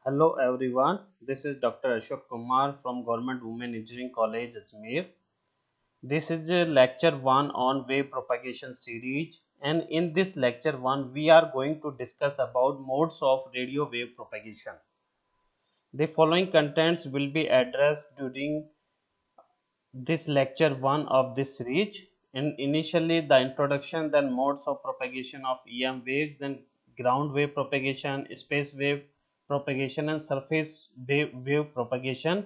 Hello everyone, this is Dr. Ashok Kumar from Government Women Engineering College, Ajmer. This is lecture 1 on wave propagation series, and in this lecture 1 we are going to discuss about modes of radio wave propagation. The following contents will be addressed during this lecture 1 of this series. Initially the introduction, then modes of propagation of EM waves, then ground wave propagation, space wave propagation, and surface wave propagation,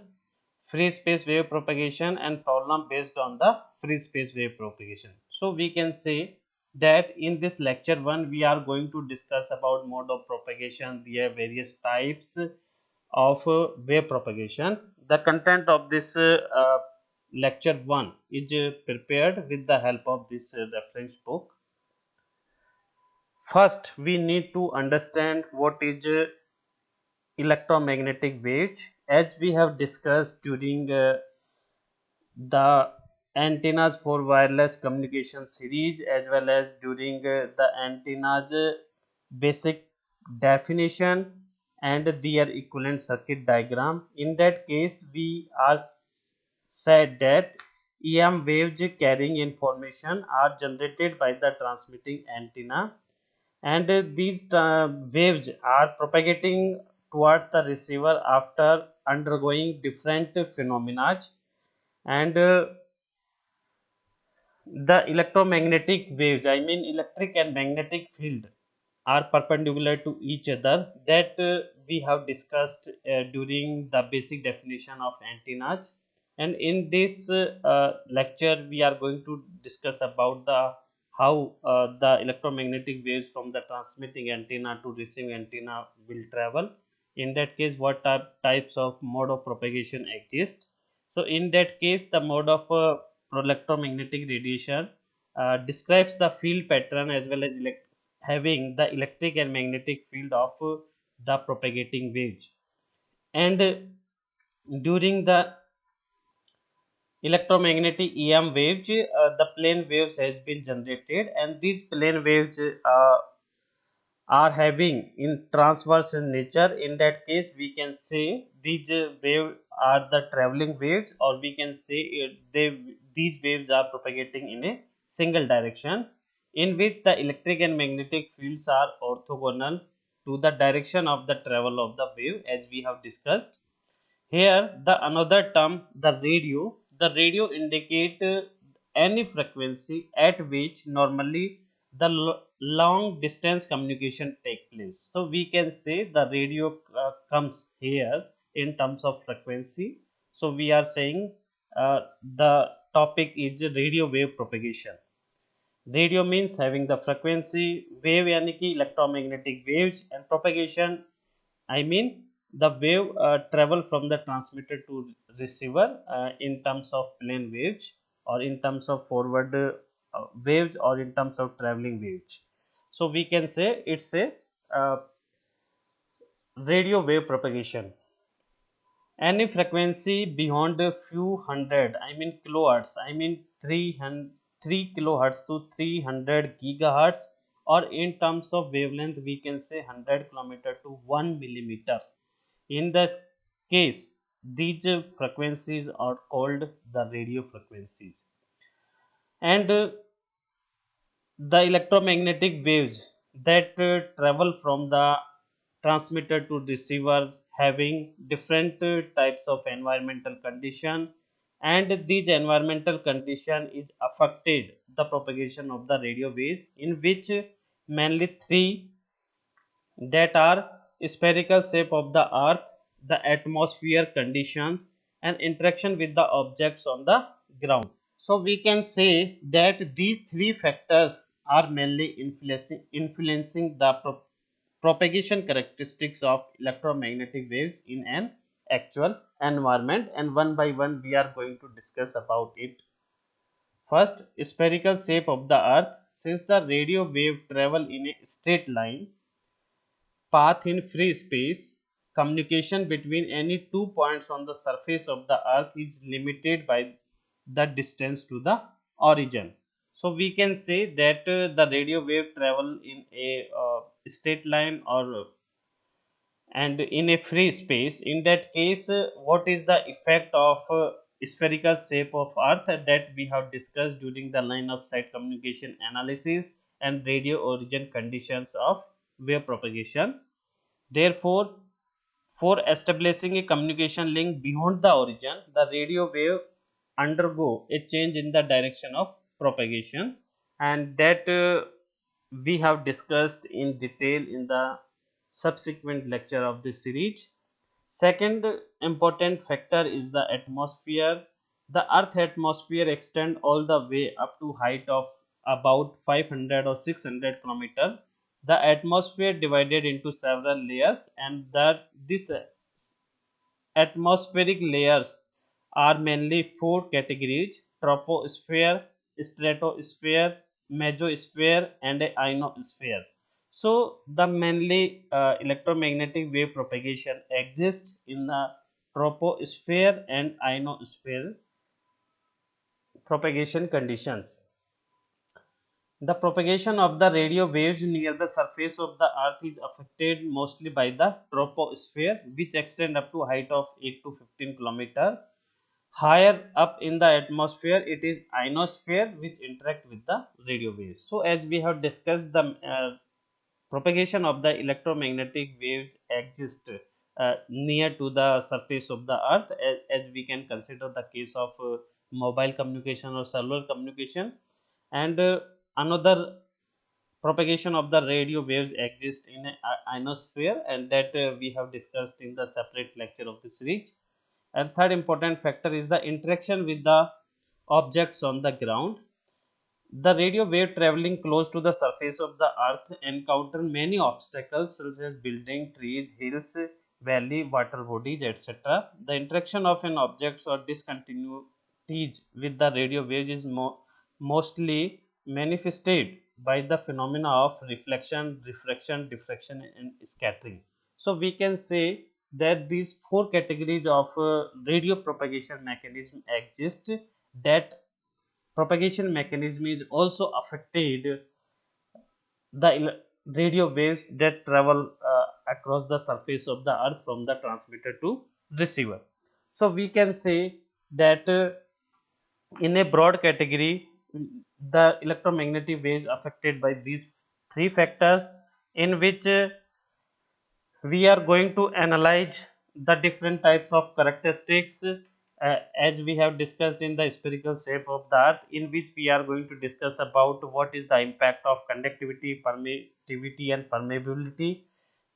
free space wave propagation, and problem based on the free space wave propagation. So we can say that in this lecture 1 we are going to discuss about mode of propagation, their various types of wave propagation. The content of this lecture 1 is prepared with the help of this reference book. First, we need to understand what is electromagnetic waves. As we have discussed during the antennas for wireless communication series, as well as during the antennas basic definition and their equivalent circuit diagram. In that case, we are said that EM waves carrying information are generated by the transmitting antenna, and these waves are propagating towards the receiver after undergoing different phenomena. And the electromagnetic waves, I mean electric and magnetic field, are perpendicular to each other, that we have discussed during the basic definition of antennas. And in this lecture we are going to discuss about the how the electromagnetic waves from the transmitting antenna to receiving antenna will travel. In that case, what types of mode of propagation exist. So in that case, the mode of electromagnetic radiation describes the field pattern as well as having the electric and magnetic field of the propagating waves. And during the electromagnetic EM waves, the plane waves has been generated, and these plane waves are having in transverse in nature. In that case, we can say these waves are the traveling waves, or we can say these waves are propagating in a single direction, in which the electric and magnetic fields are orthogonal to the direction of the travel of the wave, as we have discussed. Here, the another term, the radio indicate any frequency at which normally the long distance communication take place. So we can say the radio comes here in terms of frequency. So we are saying the topic is radio wave propagation. Radio means having the frequency, wave यानी कि electromagnetic waves, and propagation I mean the wave travel from the transmitter to receiver in terms of plane waves, or in terms of forward waves, or in terms of traveling waves. So we can say it's a uh, radio wave propagation. Any frequency beyond a few hundred, I mean kilohertz, I mean 3 kilohertz to 300 gigahertz, or in terms of wavelength we can say 100 kilometer to 1 millimeter. In that case, these frequencies are called the radio frequencies. And the electromagnetic waves that travel from the transmitter to receiver having different types of environmental condition, and these environmental condition is affected the propagation of the radio waves, in which mainly three, that are spherical shape of the earth, the atmosphere conditions, and interaction with the objects on the ground. So we can say that these three factors are mainly influencing the propagation characteristics of electromagnetic waves in an actual environment, and one by one we are going to discuss about it. First, spherical shape of the earth. Since the radio wave travel in a straight line path in free space, communication between any 2 points on the surface of the earth is limited by the distance to the origin. So we can say that the radio wave travel in a straight line, or and in a free space. In that case, what is the effect of spherical shape of earth that we have discussed during the line of sight communication analysis and radio origin conditions of wave propagation. Therefore, for establishing a communication link beyond the origin, the radio wave undergo a change in the direction of propagation, and that we have discussed in detail in the subsequent lecture of this series. Second important factor is the atmosphere. The earth atmosphere extends all the way up to height of about 500 or 600 kilometers. The atmosphere divided into several layers, and that this atmospheric layers are mainly four categories: troposphere, stratosphere, mesosphere, and ionosphere. So the mainly electromagnetic wave propagation exists in the troposphere and ionosphere propagation conditions. The propagation of the radio waves near the surface of the earth is affected mostly by the troposphere, which extend up to height of 8 to 15 kilometers. Higher up in the atmosphere, it is ionosphere which interact with the radio waves. So as we have discussed, the propagation of the electromagnetic waves exist near to the surface of the earth, as we can consider the case of mobile communication or cellular communication. And another propagation of the radio waves exists in a ionosphere, and that we have discussed in the separate lecture of the series. And third important factor is the interaction with the objects on the ground. The radio wave traveling close to the surface of the earth encounter many obstacles such as buildings, trees, hills, valley, water bodies, etc. The interaction of an object or discontinuities with the radio wave is mostly manifested by the phenomena of reflection, refraction, diffraction, and scattering. So we can say that these four categories of radio propagation mechanism exist. That propagation mechanism is also affected the radio waves that travel across the surface of the earth from the transmitter to receiver. So we can say that in a broad category, the electromagnetic waves affected by these three factors, in which we are going to analyze the different types of characteristics as we have discussed in the spherical shape of the earth, in which we are going to discuss about what is the impact of conductivity, permittivity, and permeability.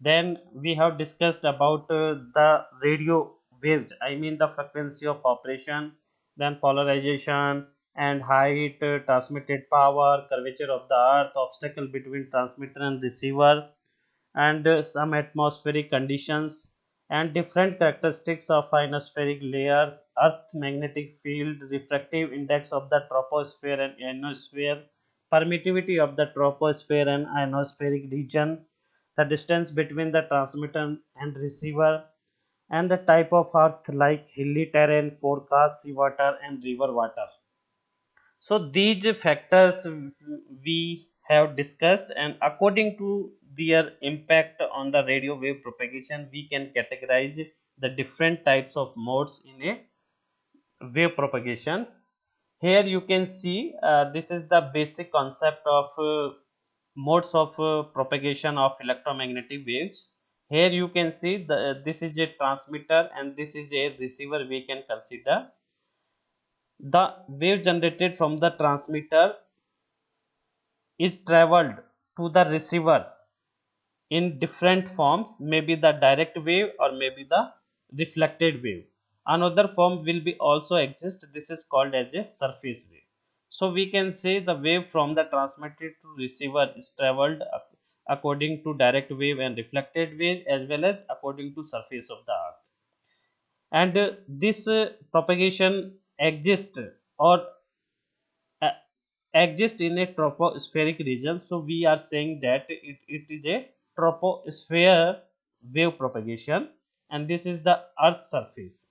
Then we have discussed about the radio waves, I mean the frequency of operation, then polarization and height, transmitted power, curvature of the earth, obstacle between transmitter and receiver, and some atmospheric conditions and different characteristics of ionospheric layers, earth magnetic field, refractive index of the troposphere and ionosphere, permittivity of the troposphere and ionospheric region, the distance between the transmitter and receiver, and the type of earth like hilly terrain, forecast seawater, and river water. So these factors we have discussed, and according to their impact on the radio wave propagation, we can categorize the different types of modes in a wave propagation. Here you can see this is the basic concept of modes of propagation of electromagnetic waves. Here you can see this is a transmitter and this is a receiver. We can consider the wave generated from the transmitter is traveled to the receiver in different forms, maybe the direct wave or maybe the reflected wave. Another form will be also exist, this is called as a surface wave. So we can say the wave from the transmitter to receiver is traveled according to direct wave and reflected wave, as well as according to surface of the earth. And this propagation exists or uh, exist in a tropospheric region. So we are saying that it is a troposphere wave propagation, and this is the earth surface,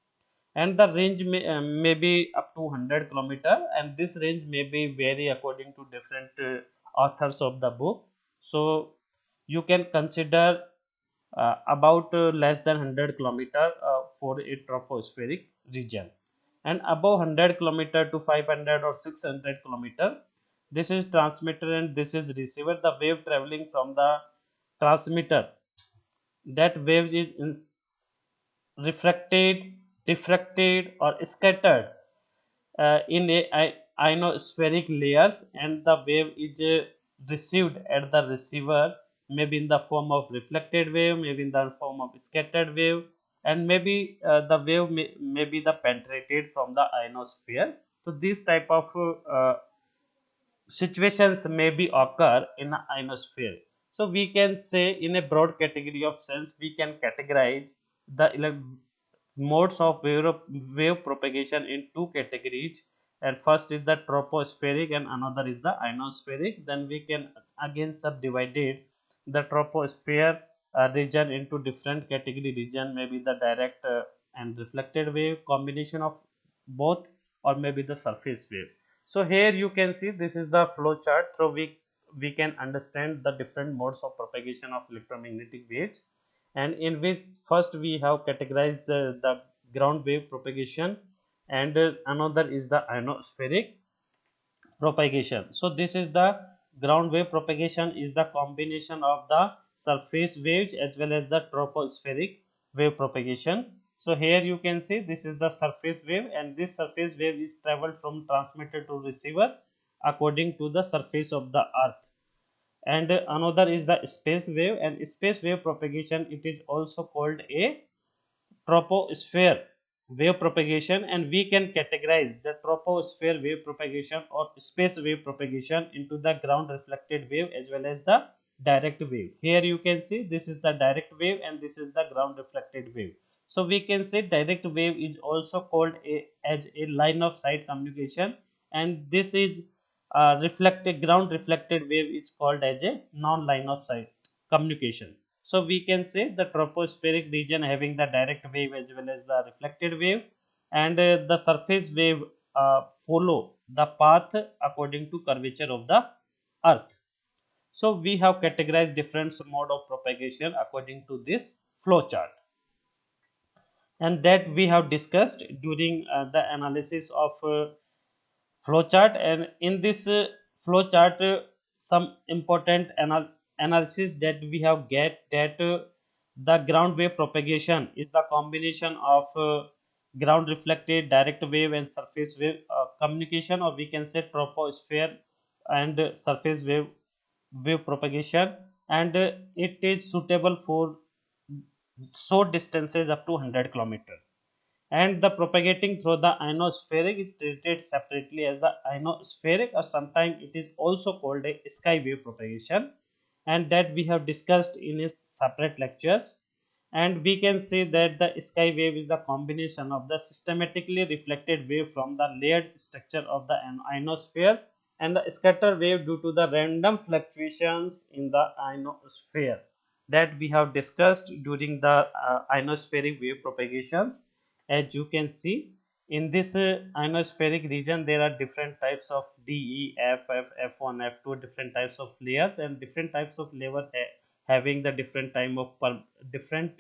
and the range may be up to 100 kilometer, and this range may be vary according to different authors of the book. So you can consider about less than 100 kilometer for a tropospheric region, and above 100 kilometer to 500 or 600 kilometer, this is transmitter and this is receiver. The wave traveling from the transmitter, that wave is refracted, diffracted or scattered in a ionospheric layers, and the wave is received at the receiver, maybe in the form of reflected wave, maybe in the form of scattered wave, and maybe the wave may be the penetrated from the ionosphere. So these type of situations may be occur in the ionosphere. So we can say in a broad category of sense we can categorize the modes of wave propagation in two categories, and first is the tropospheric and another is the ionospheric. Then we can again subdivided the troposphere region into different category region, maybe the direct and reflected wave, combination of both, or maybe the surface wave. So here you can see this is the flow chart through we can understand the different modes of propagation of electromagnetic waves, and in which first we have categorized the ground wave propagation, and another is the ionospheric propagation. So this is the ground wave propagation is the combination of the surface waves as well as the tropospheric wave propagation. So here you can see this is the surface wave, and this surface wave is traveled from transmitter to receiver according to the surface of the earth. And another is the space wave, and space wave propagation, it is also called a troposphere wave propagation, and we can categorize the troposphere wave propagation or space wave propagation into the ground reflected wave as well as the direct wave. Here you can see this is the direct wave and this is the ground reflected wave. So we can say direct wave is also called as a line of sight communication, and this is reflected ground reflected wave is called as a non line of sight communication. So we can say the tropospheric region having the direct wave as well as the reflected wave, and the surface wave follow the path according to curvature of the earth. So we have categorized different mode of propagation according to this flow chart, and that we have discussed during the analysis of flowchart. And in this flowchart some important analysis that we have get that the ground wave propagation is the combination of ground reflected direct wave and surface wave communication, or we can say troposphere and surface wave propagation, and it is suitable for short distances up to 100 kilometers, and the propagating through the ionospheric is treated separately as the ionospheric, or sometimes it is also called a sky wave propagation, and that we have discussed in its separate lectures. And we can say that the sky wave is the combination of the systematically reflected wave from the layered structure of the ionosphere and the scatter wave due to the random fluctuations in the ionosphere, that we have discussed during the ionospheric wave propagations. As you can see in this ionospheric region there are different types of DE, FF, F1, F2, different types of layers, and different types of layers having the different time of different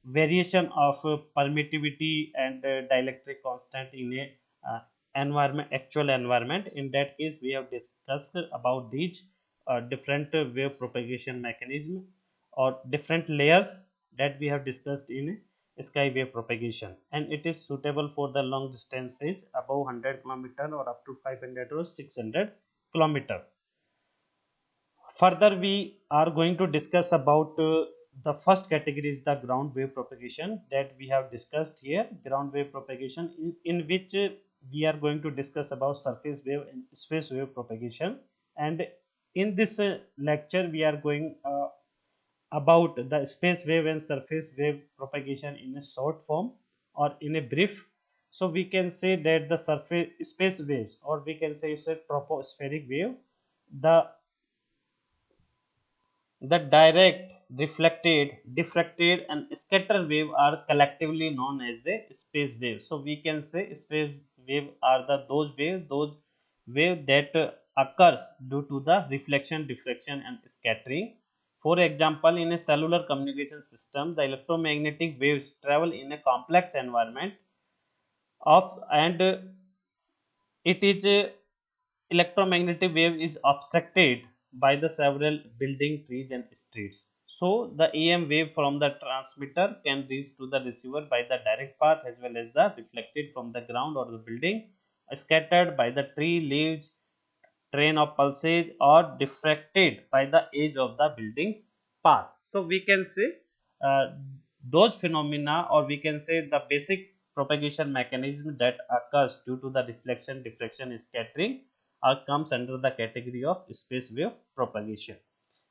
variation of permittivity and dielectric constant in a environment, actual environment. In that case we have discussed about these different wave propagation mechanism or different layers that we have discussed in sky wave propagation, and it is suitable for the long distances above 100 kilometer or up to 500 or 600 kilometer. Further we are going to discuss about the first category is the ground wave propagation that we have discussed here. Ground wave propagation in which we are going to discuss about surface wave and space wave propagation, and in this lecture we are going about the space wave and surface wave propagation in a short form or in a brief. So we can say that the surface space waves, or we can say it's a tropospheric wave, the direct, reflected, diffracted, and scatter wave are collectively known as the space wave. So we can say space wave are the those wave that occurs due to the reflection, diffraction, and scattering. For example, in a cellular communication system, the electromagnetic waves travel in a complex environment of and it is electromagnetic wave is obstructed by the several building, trees and streets. So the EM wave from the transmitter can reach to the receiver by the direct path as well as the reflected from the ground or the building, scattered by the tree leaves, train of pulses or diffracted by the edge of the building's path. So we can say those phenomena, or we can say the basic propagation mechanism that occurs due to the reflection, diffraction, scattering comes under the category of space wave propagation,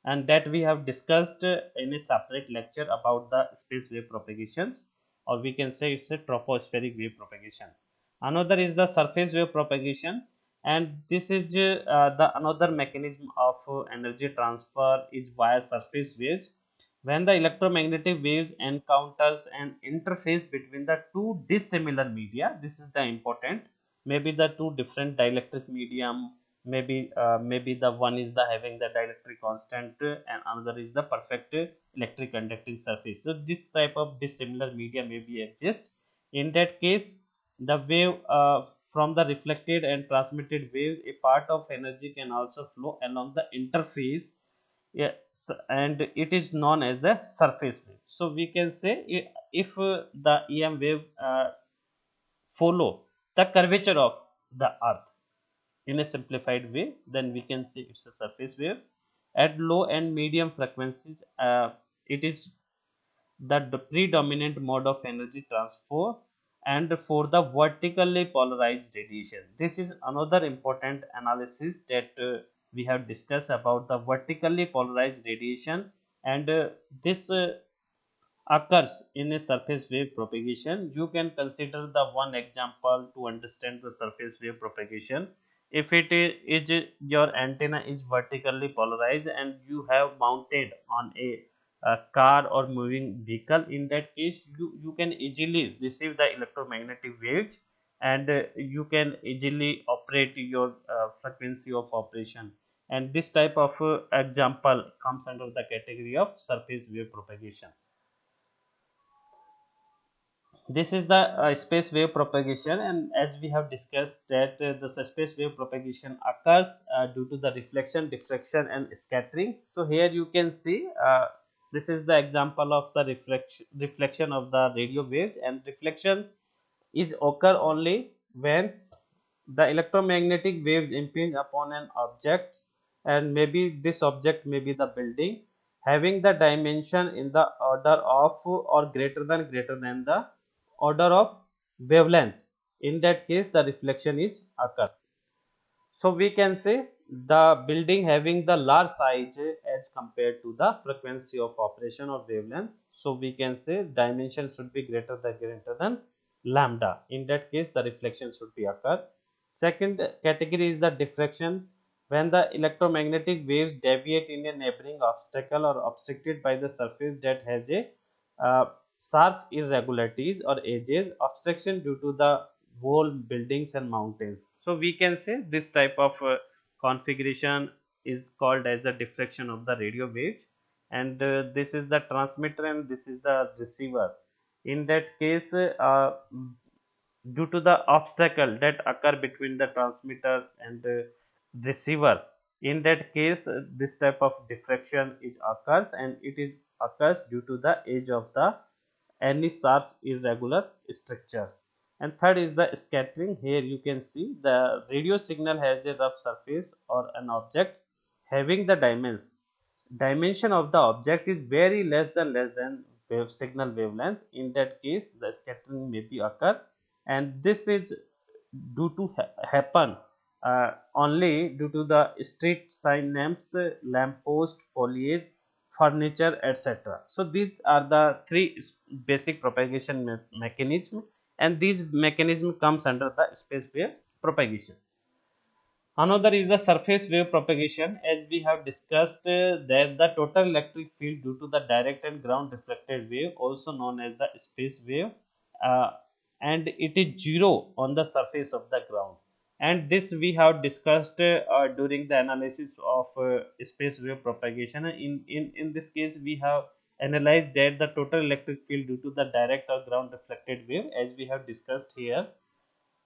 and that we have discussed in a separate lecture about the space wave propagations, or we can say it's a tropospheric wave propagation. Another is the surface wave propagation, and this is the another mechanism of energy transfer is via surface waves. When the electromagnetic waves encounters an interface between the two dissimilar media, this is the important, maybe the two different dielectric medium, maybe the one is the having the dielectric constant and another is the perfect electric conducting surface. So this type of dissimilar media may be exist. In that case, the wave from the reflected and transmitted waves, a part of energy can also flow along the interface. Yes, and it is known as the surface wave. So we can say if the EM wave follow the curvature of the earth in a simplified way, then we can say it's a surface wave. At low and medium frequencies, it is the predominant mode of energy transfer, and for the vertically polarized radiation. This is another important analysis that we have discussed about the vertically polarized radiation, and this occurs in a surface wave propagation. You can consider the one example to understand the surface wave propagation. If it is your antenna is vertically polarized and you have mounted on a car or moving vehicle, in that case you can easily receive the electromagnetic waves, and you can easily operate your frequency of operation, and this type of example comes under the category of surface wave propagation. This is the space wave propagation, and as we have discussed that the space wave propagation occurs due to the reflection, diffraction and scattering. So here you can see this is the example of the reflection of the radio waves, and reflection is occur only when the electromagnetic waves impinge upon an object, and maybe this object may be the building, having the dimension in the order of or greater than the order of wavelength. In that case, the reflection is occur. So we can say the building having the large size as compared to the frequency of operation or wavelength. So we can say dimension should be greater than lambda. In that case, the reflection should be occur. Second category is the diffraction, when the electromagnetic waves deviate in a neighboring obstacle or obstructed by the surface that has a sharp irregularities or edges, obstruction due to the wall, buildings and mountains. So we can say this type of configuration is called as the diffraction of the radio waves, and this is the transmitter and this is the receiver. In that case, due to the obstacle that occur between the transmitter and the receiver, in that case this type of diffraction is occurs, and it is occurs due to the edge of the any sharp irregular structures. And third is the scattering. Here you can see the radio signal has a rough surface or an object having the dimension of the object is very less than wave signal wavelength. In that case, the scattering may be occur, and this is due to happen only due to the street sign names, lamp post, foliage, furniture, etc. So these are the three basic propagation mechanism, and these mechanism comes under the space wave propagation. Another is the surface wave propagation. As we have discussed that the total electric field due to the direct and ground reflected wave, also known as the space wave, uh, and it is zero on the surface of the ground. and this we have discussed during the analysis of space wave propagation. In this case we have analyzed that the total electric field due to the direct or ground reflected wave, as we have discussed here,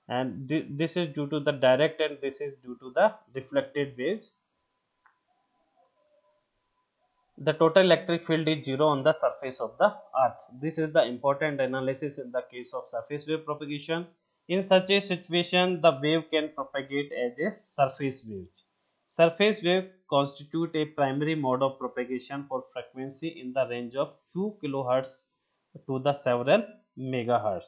and this is due to the direct and this is due to the reflected waves. The total electric field is zero on the surface of the earth. This is the important analysis in the case of surface wave propagation. In such a situation, the wave can propagate as a surface wave. Surface wave constitute a primary mode of propagation for frequency in the range of few kilohertz to the several megahertz.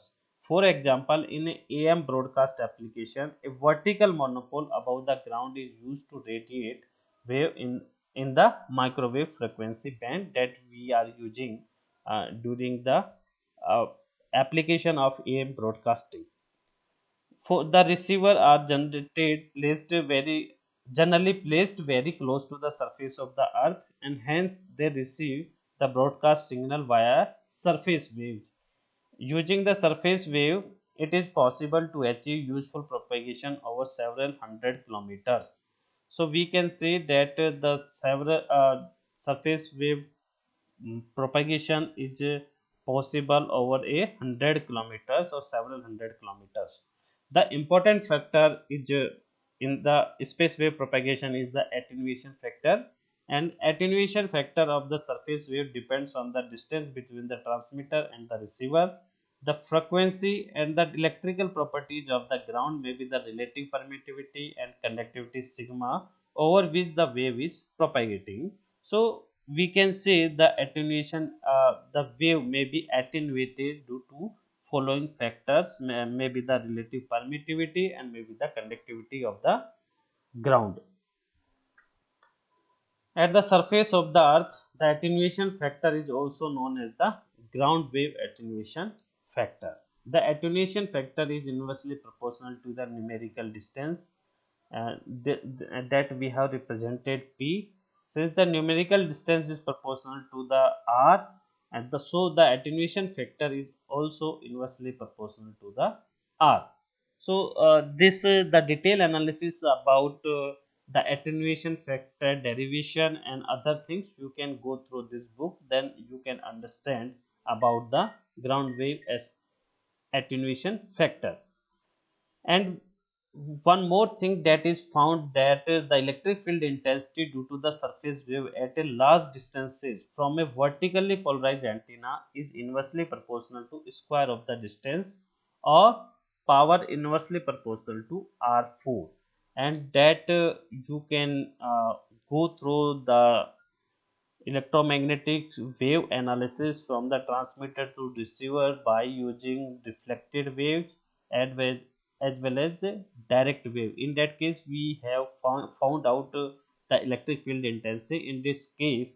For example, in a AM broadcast application, a vertical monopole above the ground is used to radiate wave in the microwave frequency band that we are using during the uh, application of AM broadcasting. For the receiver are generally placed very close to the surface of the earth, and hence they receive the broadcast signal via surface waves. Using the surface wave, it is possible to achieve useful propagation over several hundred kilometers. So we can say that the several surface wave propagation is possible over 100 kilometers or several hundred kilometers. The important factor is in the space wave propagation is the attenuation factor, and attenuation factor of the surface wave depends on the distance between the transmitter and the receiver. The frequency and the electrical properties of the ground may be the relative permittivity and conductivity sigma over which the wave is propagating. So we can say the attenuation, the wave may be attenuated due to following factors, may be the relative permittivity and maybe the conductivity of the ground. At the surface of the earth, the attenuation factor is also known as the ground wave attenuation factor. The attenuation factor is inversely proportional to the numerical distance that we have represented P. Since the numerical distance is proportional to the R, and so the attenuation factor is also inversely proportional to the R. So this the detailed analysis about the attenuation factor derivation and other things, you can go through this book, then you can understand about the ground wave as attenuation factor. And one more thing that is found, that the electric field intensity due to the surface wave at a large distances from a vertically polarized antenna is inversely proportional to square of the distance, or power inversely proportional to R4, and that you can go through the electromagnetic wave analysis from the transmitter to receiver by using reflected waves as well as direct wave. In that case, we have found out the electric field intensity. In this case,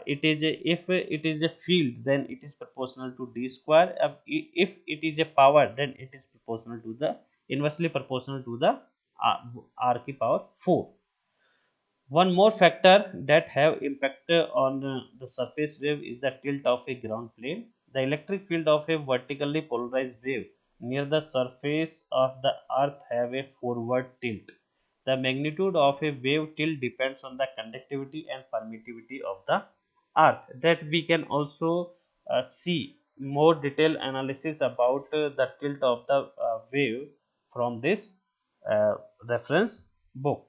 if it is a field, then it is proportional to d square. If it is a power, then it is proportional to the inversely proportional to the r ki power 4. One more factor that have impact on the surface wave is the tilt of a ground plane. The electric field of a vertically polarized wave near the surface of the earth have a forward tilt. The magnitude of a wave tilt depends on the conductivity and permittivity of the earth. That we can also see more detailed analysis about the tilt of the wave from this reference book.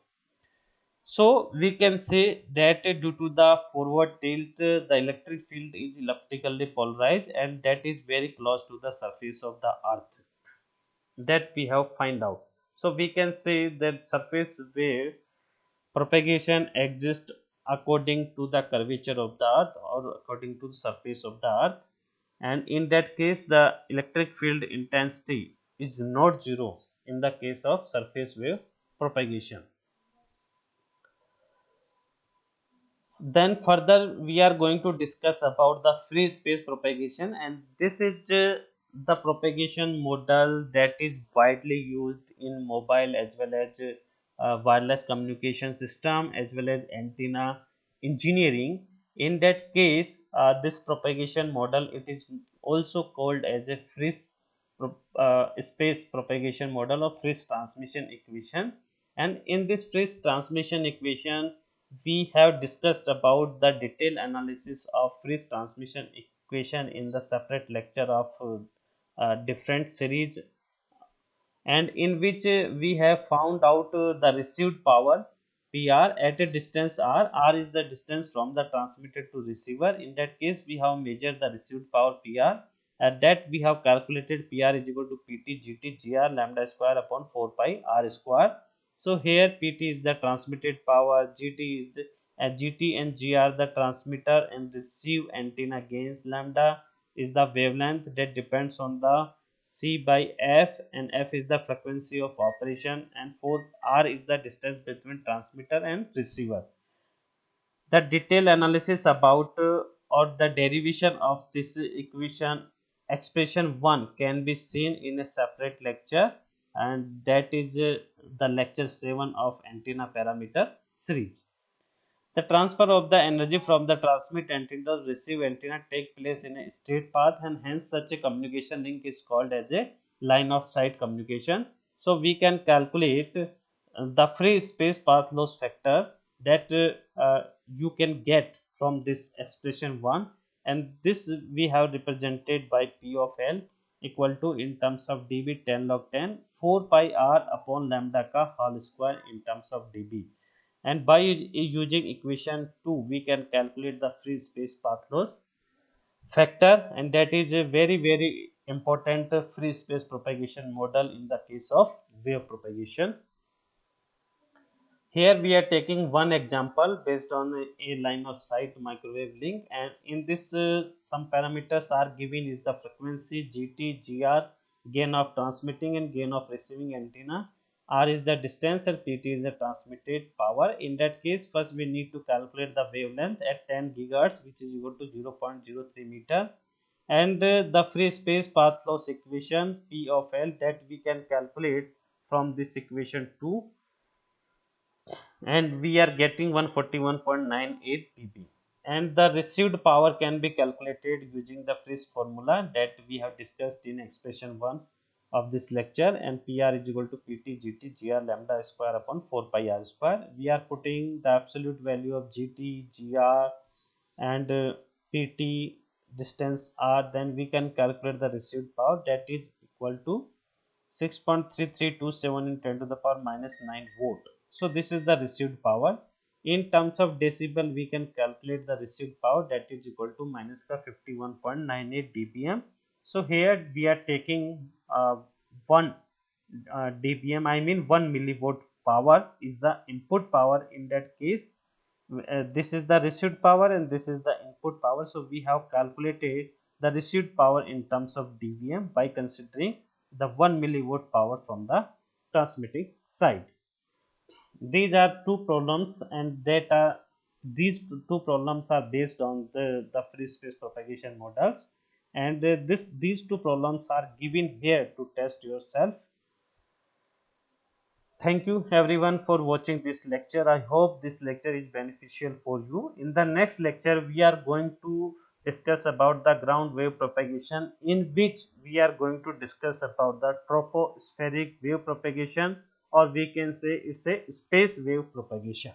So we can say that due to the forward tilt, the electric field is elliptically polarized, and that is very close to the surface of the earth, that we have find out. So we can say that surface wave propagation exists according to the curvature of the earth or according to the surface of the earth, and in that case the electric field intensity is not zero in the case of surface wave propagation. Then further we are going to discuss about the free space propagation, and this is the propagation model that is widely used in mobile as well as wireless communication system as well as antenna engineering. In that case, this propagation model, it is also called as a free space propagation model of Friis transmission equation. And in this Friis transmission equation, we have discussed about the detailed analysis of Friis transmission equation in the separate lecture of different series, and in which we have found out the received power PR at a distance r. R is the distance from the transmitter to receiver. In that case, we have measured the received power PR. At that, we have calculated PR is equal to PT GT GR lambda square upon 4 pi R square. So here PT is the transmitted power, GT is GT and GR the transmitter and receive antenna gains. Lambda is the wavelength that depends on the C by F, and F is the frequency of operation, and 4 R is the distance between transmitter and receiver. The detailed analysis about or the derivation of this equation expression 1 can be seen in a separate lecture, and that is the lecture 7 of antenna parameter series. The transfer of the energy from the transmit antenna to receive antenna take place in a straight path, and hence such a communication link is called as a line of sight communication. So we can calculate the free space path loss factor that you can get from this expression 1, and this we have represented by P of L equal to in terms of dB 10 log 10 4 pi r upon lambda ka whole square in terms of dB. And by using equation 2, we can calculate the free space path loss factor, and that is a very important free space propagation model in the case of wave propagation. Here we are taking one example based on a line of sight microwave link, and in this some parameters are given is the frequency GT, GR, gain of transmitting and gain of receiving antenna. R is the distance and PT is the transmitted power. In that case, first we need to calculate the wavelength at 10 gigahertz, which is equal to 0.03 meter, and the free space path loss equation P of L that we can calculate from this equation 2, and we are getting 141.98 dB. And the received power can be calculated using the Friis formula that we have discussed in expression 1 of this lecture, and PR is equal to PT GT GR lambda square upon 4 pi R square. We are putting the absolute value of GT, GR and PT distance R, then we can calculate the received power that is equal to 6.3327 in 10 to the power minus 9 volt. So this is the received power. In terms of decibel, we can calculate the received power that is equal to minus 51.98 dBm. So here we are taking 1 dBm, I mean 1 millivolt power is the input power in that case. This is the received power and this is the input power. So we have calculated the received power in terms of dBm by considering the 1 millivolt power from the transmitting side. These are two problems, and these two problems are based on the free space propagation models, and these two problems are given here to test yourself. Thank you everyone for watching this lecture. I hope this lecture is beneficial for you. In the next lecture, we are going to discuss about the ground wave propagation, in which we are going to discuss about the tropospheric wave propagation, or we can say it's a space wave propagation.